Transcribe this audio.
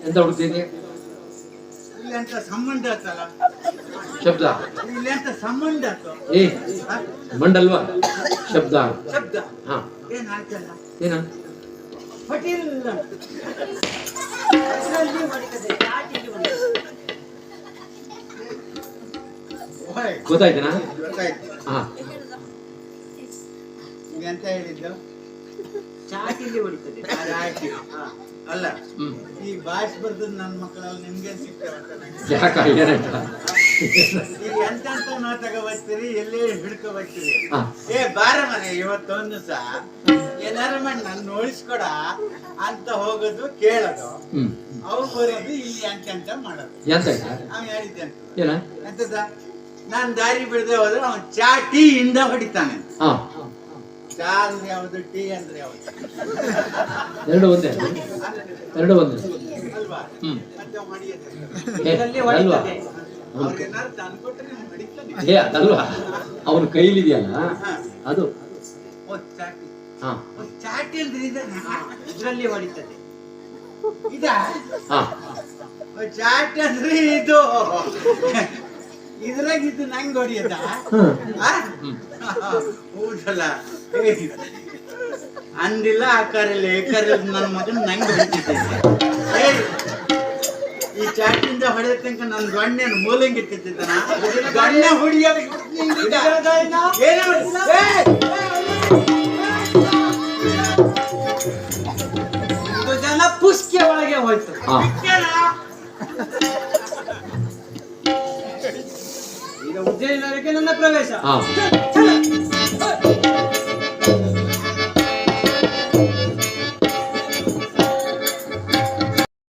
ಎಂತ ಹುಡುಕ್ತಿದ್ದೆ? ಇಲ್ಲಿ ಅಂತ ಸಂಬಂಧ ಆತಲ್ಲ, ಶಬ್ದ. ಇಲ್ಲಿ ಅಂತ ಸಂಬಂಧ ಆತು. ಏ ಮಂಡಲ್ವಾ ಶಬ್ದ? ಶಬ್ದ. ಹಾ ಏನಾಯ್ತಲ್ಲ? ಏನ? ಪಟೀಲ್ ಗೊತ್ತಾಯ್ತನಾ? ಗೊತ್ತಾಯ್ತು. ಹಾ ಎಂತ ಹೇಳಿದ್ದು? ಚಾಟಿಲಿ ಹೊಡಿತದೆ. ಅಲ್ಲ, ಹ್ಮ್. ಈ ಭಾಷೆ ಬರ್ದು ನನ್ನ ಮಕ್ಕಳಲ್ಲಿ ನಿಮ್ಗೆ ಸಿಗ್ತಾವಂತ ನಂಗೆ. ಯಾಕ ಏನಾಯ್ತ? ಈಗ ಎಂತ ನಾಟಕ ಬರ್ತೀರಿ, ಎಲ್ಲೇ ಹಿಡ್ಕೊ ಬರ್ತೀರಿ. ಹಾ. ಏ ಬಾರ ಮನೆ ಇವತ್ತೊಂದು ಸಹ ಏನಾರ ಮಾಡಿ ನನ್ನ ನೋಡಿಸ್ಕೊಡ ಅಂತ ಹೋಗೋದು ಕೇಳೋದು, ಹ್ಮ್. ಅವ್ರು ಬರೋದು ಇಲ್ಲಿ ಅಂತ ಮಾಡೋದು. ಎಂತ ಅವ್ ಹೇಳಿದ್ದೆ ಏನ? ಎಂತದ, ನಾನ್ ದಾರಿ ಬಿಡದೆ ಹೋದ್ರೆ ಅವನ್ ಚಾಟಿಯಿಂದ ಹೊಡಿತಾನೆ. ಹಾ ಚಾ ಅಂದ್ರೆ ಯಾವ್ದು, ಟೀ ಅಂದ್ರೆ ಯಾವ್ದು? ಎರಡು ಒಂದೇ, ಎರಡು ಒಂದೇ ಅಲ್ವಾ? ಹ್ಮ್. ಮತ್ತೆ ಅವ್ ಹೊಡಿಯೋದು. ಏ, ಅಲ್ವಾ? ಅವ್ರೇನಾರು ತಂದ್ಕೊಟ್ರೆ ನೀವ್ ಹೊಡಿತಾನೆ. ಏ ಅದಲ್ವಾ, ಅವನ ಕೈಲಿದೆಯಲ್ಲ ಅದು. ಓ ಚಾಟಿ. ಹಾ ಓ ಚಾಟಿ ಅಂದ್ರೆ ಇದ್ರಲ್ಲಿ ಹೊಡಿತದೆ. ಇದ ಹಾ ಚಾಟಿ ಅಂದ್ರೆ ಇದು. ಇದ್ರಾಗ ಇದು ನಂಗೆ ಹೊಡಿಯದ? ಹೌದಲ್ಲ, ಅಂದಿಲ್ಲ ಆಕಾರಿಲ್ಲ ಏಕಾರಿಲ್ಲ ನನ್ನ ಮಗನ್ ನಂಗೆ ಹೊಡಿತಿದ್ದೆ. ಈ ಚಾಟಿಂದ ಹೊಡೆದ ತನಕ ನನ್ನ ಗಣ್ಯನ ಮೂಲಂಗಿ ತಿದ್ದಾನ. ಗಣ್ಯ ಹೊಡಿಯ ಜನ ಪುಷ್ಕೆ ಒಳಗೆ ಹೋಯ್ತು. ಈಗ ಉಜ್ಜಯಿನವರೆಗೆ ನನ್ನ ಪ್ರವೇಶ.